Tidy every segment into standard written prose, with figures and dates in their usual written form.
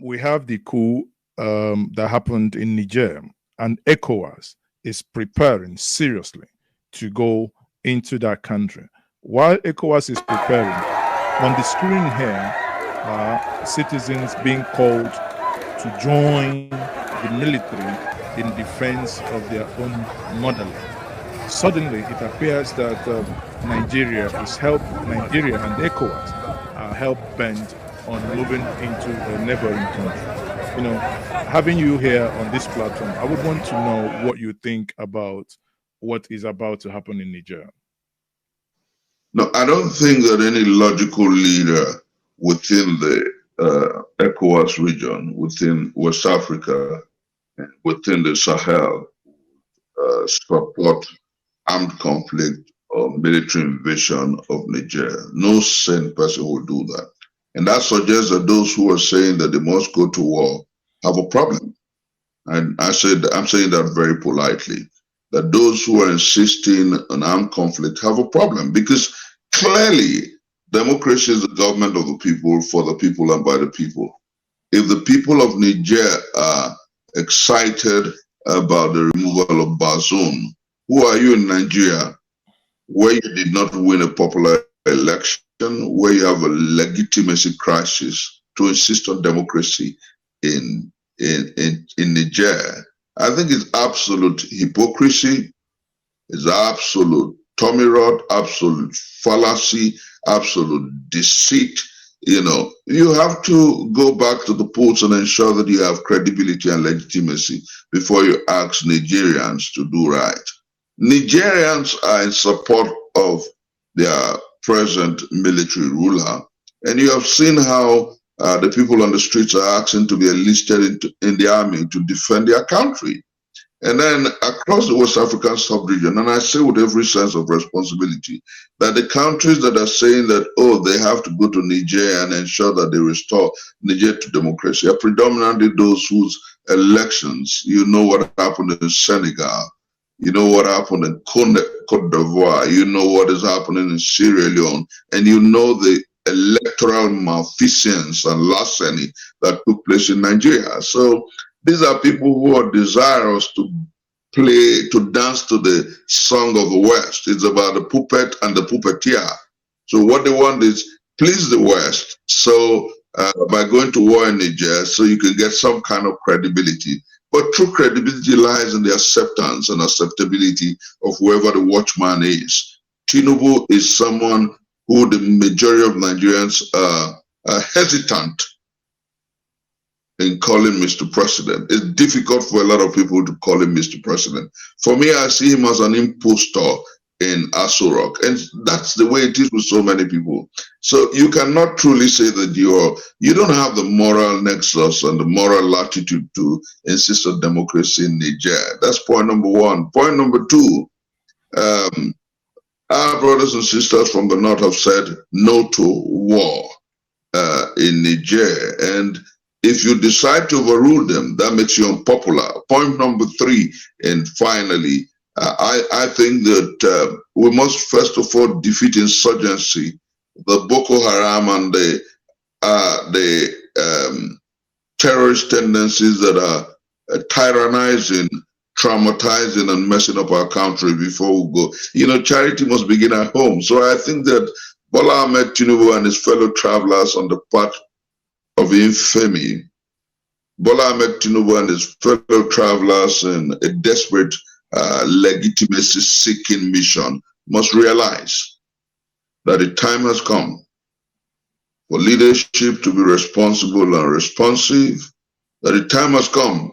we have the coup that happened in Niger, and ECOWAS is preparing seriously to go into that country. While ECOWAS is preparing, on the screen here are citizens being called to join the military in defense of their own motherland. Suddenly, it appears that Nigeria and ECOWAS are help bent on moving into a neighboring country. You know, having you here on this platform, I would want to know what you think about what is about to happen in Niger. No, I don't think that any logical leader within the ECOWAS region, within West Africa, within the Sahel, support armed conflict or military invasion of Niger. No sane person will do that. And that suggests that those who are saying that they must go to war have a problem. And I'm saying that very politely, that those who are insisting on armed conflict have a problem, because clearly democracy is the government of the people, for the people, and by the people. If the people of Niger are excited about the removal of Bazoum, who are you in Nigeria, where you did not win a popular election, where you have a legitimacy crisis, to insist on democracy in Niger? I think it's absolute hypocrisy, it's absolute tummy rot, absolute fallacy, absolute deceit. You know, you have to go back to the polls and ensure that you have credibility and legitimacy before you ask Nigerians to do right. Nigerians are in support of their present military ruler, and you have seen how the people on the streets are asking to be enlisted in the army to defend their country. And then across the West African sub-region, and I say with every sense of responsibility, that the countries that are saying that, oh, they have to go to Niger and ensure that they restore Niger to democracy are predominantly those whose elections, you know what happened in Senegal, you know what happened in Côte d'Ivoire, you know what is happening in Sierra Leone, and you know the electoral malfeasance and larceny that took place in Nigeria. So these are people who are desirous to dance to the song of the West. It's about the puppet and the puppeteer. So what they want is please the West. So by going to war in Niger, so you can get some kind of credibility. But true credibility lies in the acceptance and acceptability of whoever the watchman is. Tinubu is someone who the majority of Nigerians are hesitant in calling Mr. President. It's difficult for a lot of people to call him Mr. President. For me, I see him as an impostor in Aso Rock, and that's the way it is with so many people. So you cannot truly say that you don't have the moral nexus and the moral latitude to insist on democracy in Niger. That's point number one. Point number two, our brothers and sisters from the north have said no to war in Niger, and if you decide to overrule them, that makes you unpopular. Point number three, and finally, I think that we must first of all defeat insurgency, the Boko Haram and the terrorist tendencies that are tyrannizing, traumatizing, and messing up our country before we go. You know, charity must begin at home. So I think that Bola Ahmed Tinubu and his fellow travelers on the path of infamy, Bola Ahmed Tinubu and his fellow travelers in a desperate legitimacy-seeking mission must realize that the time has come for leadership to be responsible and responsive, that the time has come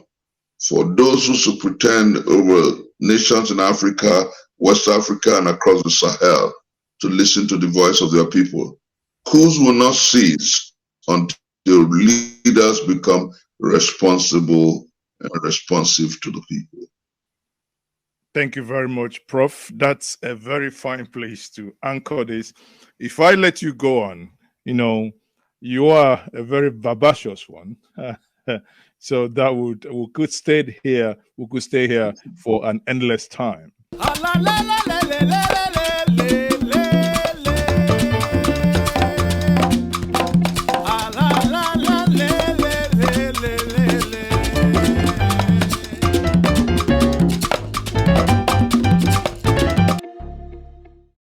for those who should pretend over nations in Africa, West Africa, and across the Sahel to listen to the voice of their people. Coups will not cease until leaders become responsible and responsive to the people. Thank you very much, Prof. That's a very fine place to anchor this. If I let you go on, you know, you are a very vivacious one. So that we could stay here for an endless time.